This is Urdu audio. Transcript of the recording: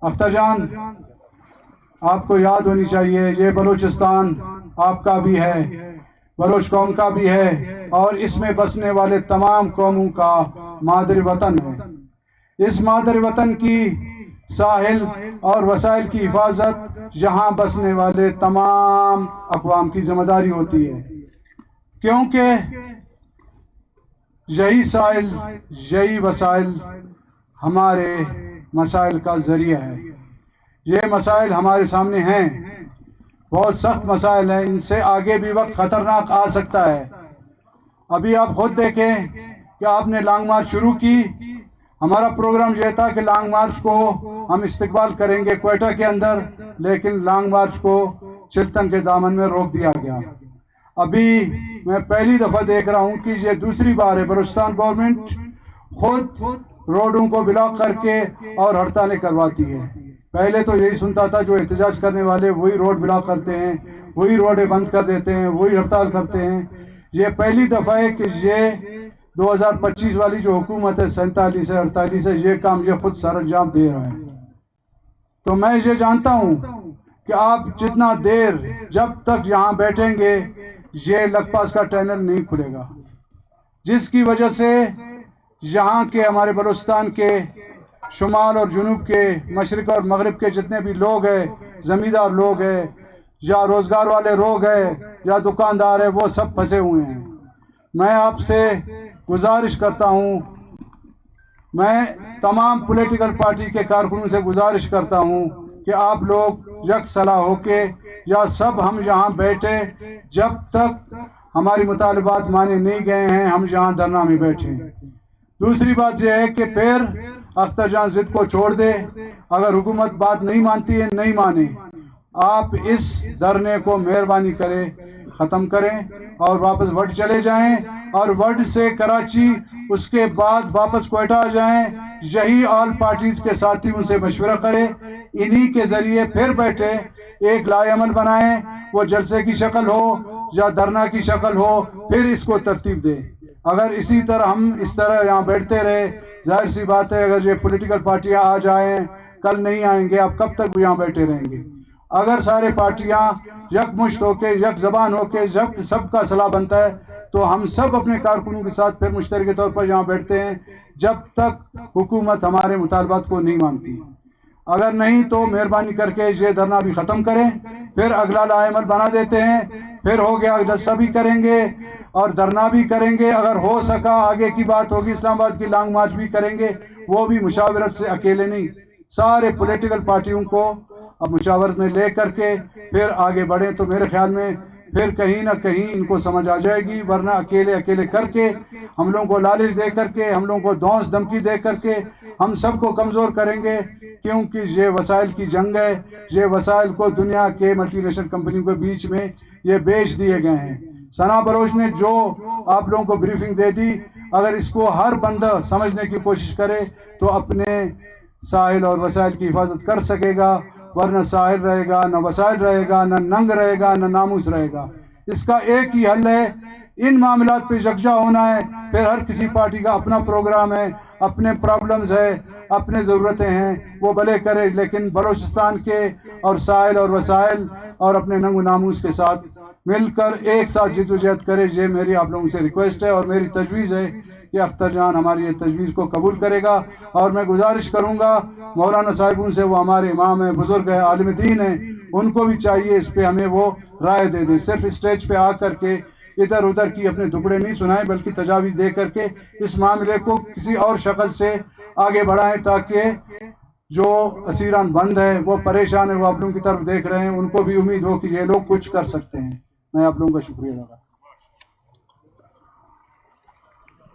اختر جان، آپ کو یاد ہونی چاہیے یہ بلوچستان آپ کا بھی ہے، بلوچ قوم کا بھی ہے، اور اس میں بسنے والے تمام قوموں کا مادر وطن ہے۔ اس مادر وطن کی ساحل اور وسائل کی حفاظت یہاں بسنے والے تمام اقوام کی ذمہ داری ہوتی ہے، کیونکہ یہی ساحل، یہی وسائل ہمارے مسائل کا ذریعہ ہے۔ یہ مسائل ہمارے سامنے ہیں، بہت سخت مسائل ہیں، ان سے آگے بھی وقت خطرناک آ سکتا ہے۔ ابھی آپ خود دیکھیں کہ آپ نے لانگ مارچ شروع کی، ہمارا پروگرام یہ تھا کہ لانگ مارچ کو ہم استقبال کریں گے کوئٹہ کے اندر، لیکن لانگ مارچ کو چلتن کے دامن میں روک دیا گیا۔ ابھی میں پہلی دفعہ دیکھ رہا ہوں کہ یہ دوسری بار ہے بلوچستان گورنمنٹ خود روڈوں کو بلاک کر کے اور ہڑتالیں کرواتی ہے۔ پہلے تو یہی سنتا تھا جو احتجاج کرنے والے وہی روڈ بلاک کرتے ہیں، وہی روڈیں بند کر دیتے ہیں، وہی ہڑتال کرتے ہیں۔ یہ پہلی دفعہ ہے کہ یہ 2025 والی جو حکومت ہے 47 سے 48 ہے، یہ کام یہ خود سر انجام دے رہا ہے۔ تو میں یہ جانتا ہوں کہ آپ جتنا دیر جب تک یہاں بیٹھیں گے یہ لگ پاس کا ٹنل نہیں کھلے گا، جس کی وجہ سے یہاں کے ہمارے بلوچستان کے شمال اور جنوب کے، مشرق اور مغرب کے جتنے بھی لوگ ہیں، زمیندار لوگ ہیں یا روزگار والے لوگ ہیں یا دکاندار ہیں، وہ سب پھنسے ہوئے ہیں۔ میں آپ سے گزارش کرتا ہوں، میں تمام پولیٹیکل پارٹی کے کارکنوں سے گزارش کرتا ہوں کہ آپ لوگ یک صلاح ہو کے یا سب ہم یہاں بیٹھے، جب تک ہماری مطالبات مانے نہیں گئے ہیں ہم یہاں دھرنا میں بیٹھے۔ دوسری بات یہ ہے کہ پھر اختر جان ضد کو چھوڑ دے، اگر حکومت بات نہیں مانتی ہے نہیں مانے، آپ اس دھرنے کو مہربانی کریں ختم کریں اور واپس وڈ چلے جائیں، اور وڈ سے کراچی اس کے بعد واپس کوئٹہ آ جائیں۔ یہی آل پارٹیز کے ساتھیوں سے مشورہ کریں، انہی کے ذریعے پھر بیٹھے ایک لائحہ عمل بنائیں، وہ جلسے کی شکل ہو یا دھرنا کی شکل ہو، پھر اس کو ترتیب دیں۔ اگر اسی طرح ہم اس طرح یہاں بیٹھتے رہے، ظاہر سی بات ہے اگر یہ پولیٹیکل پارٹیاں آ جائیں، کل نہیں آئیں گے، آپ کب تک یہاں بیٹھے رہیں گے؟ اگر سارے پارٹیاں یک مشت ہو کے، یک زبان ہو کے، جب سب کا صلاح بنتا ہے تو ہم سب اپنے کارکنوں کے ساتھ پھر مشترکہ طور پر یہاں بیٹھتے ہیں جب تک حکومت ہمارے مطالبات کو نہیں مانتی۔ اگر نہیں تو مہربانی کر کے یہ دھرنا بھی ختم کریں، پھر اگلا لائحہ عمل بنا دیتے ہیں، پھر ہو گیا جلسہ بھی کریں گے اور دھرنا بھی کریں گے، اگر ہو سکا آگے کی بات ہوگی اسلام آباد کی لانگ مارچ بھی کریں گے، وہ بھی مشاورت سے، اکیلے نہیں، سارے پولیٹیکل پارٹیوں کو اب مشاورت میں لے کر کے پھر آگے بڑھیں، تو میرے خیال میں پھر کہیں نہ کہیں ان کو سمجھ آ جائے گی، ورنہ اکیلے کر کے ہم لوگوں کو لالچ دے کر کے، ہم لوگوں کو دھونس دھمکی دے کر کے ہم سب کو کمزور کریں گے، کیونکہ یہ وسائل کی جنگ ہے۔ یہ وسائل کو دنیا کے ملٹی نیشنل کمپنیوں کے بیچ میں یہ بیچ دیے گئے ہیں۔ ثنا بلوچ نے جو آپ لوگوں کو بریفنگ دے دی، اگر اس کو ہر بندہ سمجھنے کی کوشش کرے تو اپنے ساحل اور وسائل کی حفاظت کر سکے گا، ورنہ ساحل رہے گا، نہ وسائل رہے گا، نہ ننگ رہے گا، نہ ناموس رہے گا۔ اس کا ایک ہی حل ہے، ان معاملات پہ یکجا ہونا ہے۔ پھر ہر کسی پارٹی کا اپنا پروگرام ہے، اپنے پرابلمز ہے، اپنے ضرورتیں ہیں، وہ بھلے کرے، لیکن بلوچستان کے اور ساحل اور وسائل اور اپنے ننگ و ناموس کے ساتھ مل کر ایک ساتھ جد و جہد کرے۔ یہ میری آپ لوگوں سے ریکویسٹ ہے اور میری تجویز ہے کہ اختر جان ہماری یہ تجویز کو قبول کرے گا، اور میں گزارش کروں گا مولانا صاحبوں سے، وہ ہمارے امام ہیں، بزرگ ہیں، عالم دین ہیں، ان کو بھی چاہیے اس پہ ہمیں وہ رائے دے دیں۔ صرف اسٹیج پہ آ کر کے ادھر ادھر کی اپنے ٹکڑے نہیں سنائیں، بلکہ تجاویز دے کر کے اس معاملے کو کسی اور شکل سے آگے بڑھائیں، تاکہ جو اسیران بند ہیں، وہ پریشان ہیں، وہ آپ لوگوں کی طرف دیکھ رہے ہیں، ان کو بھی امید ہو کہ یہ لوگ کچھ کر سکتے ہیں۔ میں آپ لوگوں کا شکریہ ادا کرتا ہوں۔